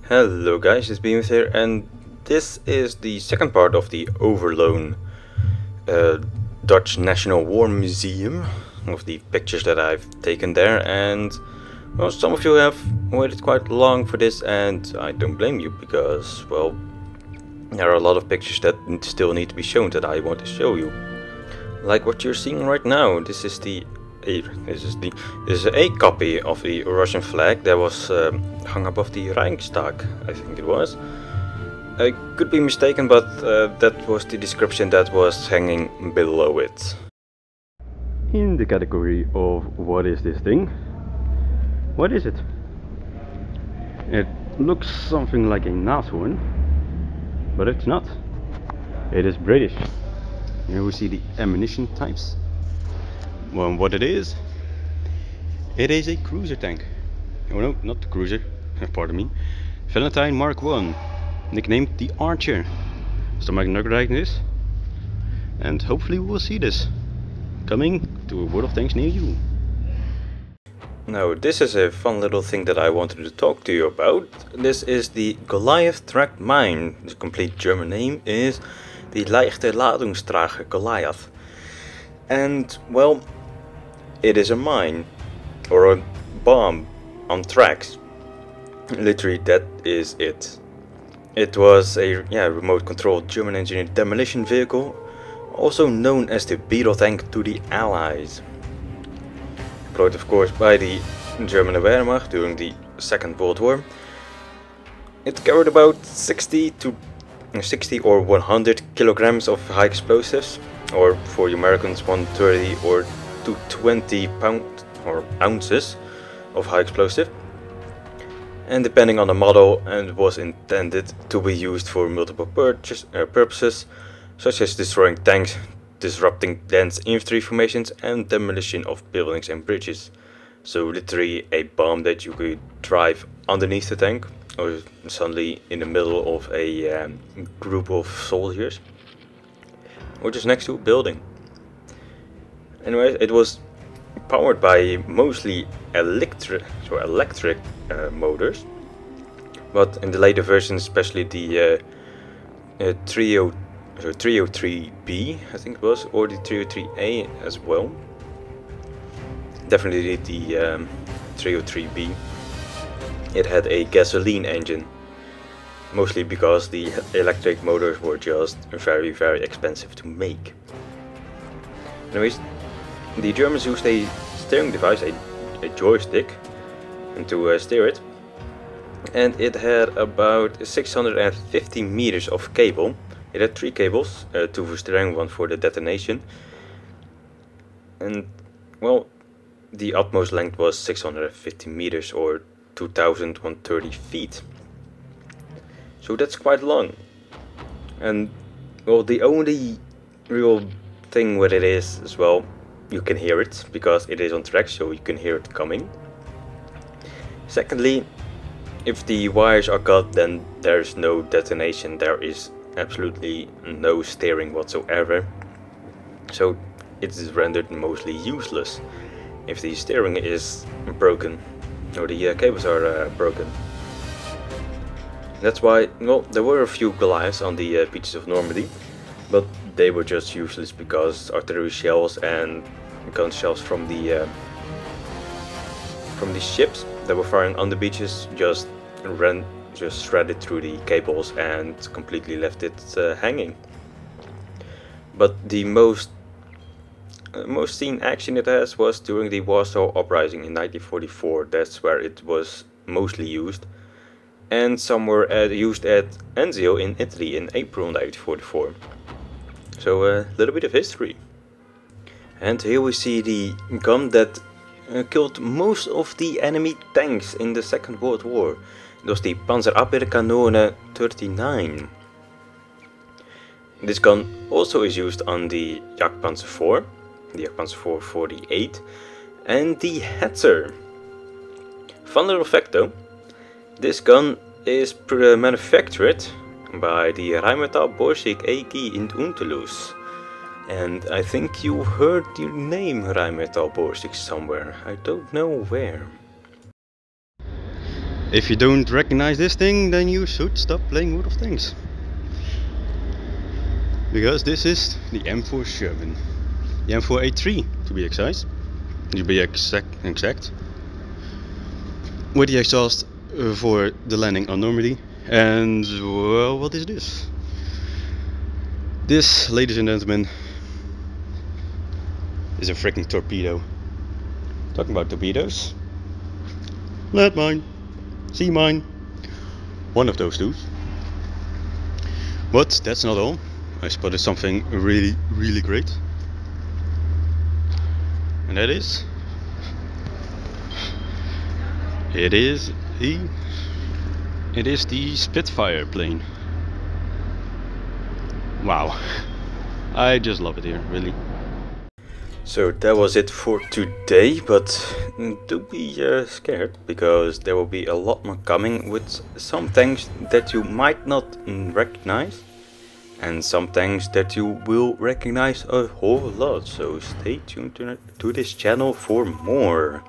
Hello guys, it's Behemoth here, and this is the second part of the Overloon Dutch National War Museum, of the pictures that I've taken there. And well, some of you have waited quite long for this, and I don't blame you, because well, there are a lot of pictures that still need to be shown that I want to show you, like what you're seeing right now. This is a copy of the Russian flag that was hung above the Reichstag, I think it was. I could be mistaken, but that was the description that was hanging below it. In the category of what is this thing? What is it? It looks something like a nashorn, but it's not. It is British. Here we see the ammunition types. Well, what it is a cruiser tank. Oh no, not the cruiser, pardon me. Valentine Mark I, nicknamed the Archer. Some like this. And hopefully we will see this coming to a World of Tanks near you. Now, this is a fun little thing that I wanted to talk to you about. This is the Goliath tracked mine. The complete German name is the Leichte Ladungstrager Goliath. And well, it is a mine, or a bomb on tracks. Literally, that is it. It was a remote controlled German engineered demolition vehicle, also known as the Beetle tank to the Allies. Deployed of course by the German Wehrmacht during the Second World War. It carried about 60 or 100 kilograms of high explosives, or for the Americans 130 or 220 ounces of high explosive, and depending on the model, and was intended to be used for multiple purposes, such as destroying tanks, disrupting dense infantry formations, and demolition of buildings and bridges. So literally a bomb that you could drive underneath the tank, or suddenly in the middle of a group of soldiers, or just next to a building. Anyway, it was powered by mostly electric motors, but in the later versions, especially the 303B, I think it was, or the 303A as well. Definitely the 303B. It had a gasoline engine, mostly because the electric motors were just very, very expensive to make. Anyways, the Germans used a steering device, a joystick, to steer it, and it had about 650 meters of cable. It had 3 cables, 2 for steering, 1 for the detonation, and well, the utmost length was 650 meters or 2130 feet. So that's quite long. And well, the only real thing with it is as well, you can hear it because it is on track, so you can hear it coming. Secondly, if the wires are cut, then there's no detonation, there is absolutely no steering whatsoever, so it is rendered mostly useless if the steering is broken or the cables are broken. That's why, well, there were a few Goliaths on the beaches of Normandy, but they were just useless because artillery shells and gun shells from the ships that were firing on the beaches just shredded through the cables and completely left it hanging. But the most seen action it has was during the Warsaw Uprising in 1944. That's where it was mostly used, and some were used at Anzio in Italy in April 1944. So a little bit of history. And here we see the gun that killed most of the enemy tanks in the Second World War. It was the Panzerabwehrkanone 39. This gun also is used on the Jagdpanzer IV, the Jagdpanzer IV 48, and the Hetzer. Fun little fact though, this gun is manufactured by the Rheinmetall Borsig AG in Unterlüß. And I think you heard the name Rheinmetall Borsig somewhere, I don't know where. If you don't recognize this thing, then you should stop playing World of Tanks. Because this is the M4 Sherman. The M4A3 to be exact. With the exhaust for the landing on Normandy. And well, what is this? This, ladies and gentlemen, is a freaking torpedo. Talking about torpedoes. Lead mine. Sea mine. One of those two. But that's not all. I spotted something really, really great. And that is... It is the Spitfire plane. Wow. I just love it here, really. So that was it for today, but don't be scared, because there will be a lot more coming with some things that you might not recognize and some things that you will recognize a whole lot, so stay tuned to this channel for more.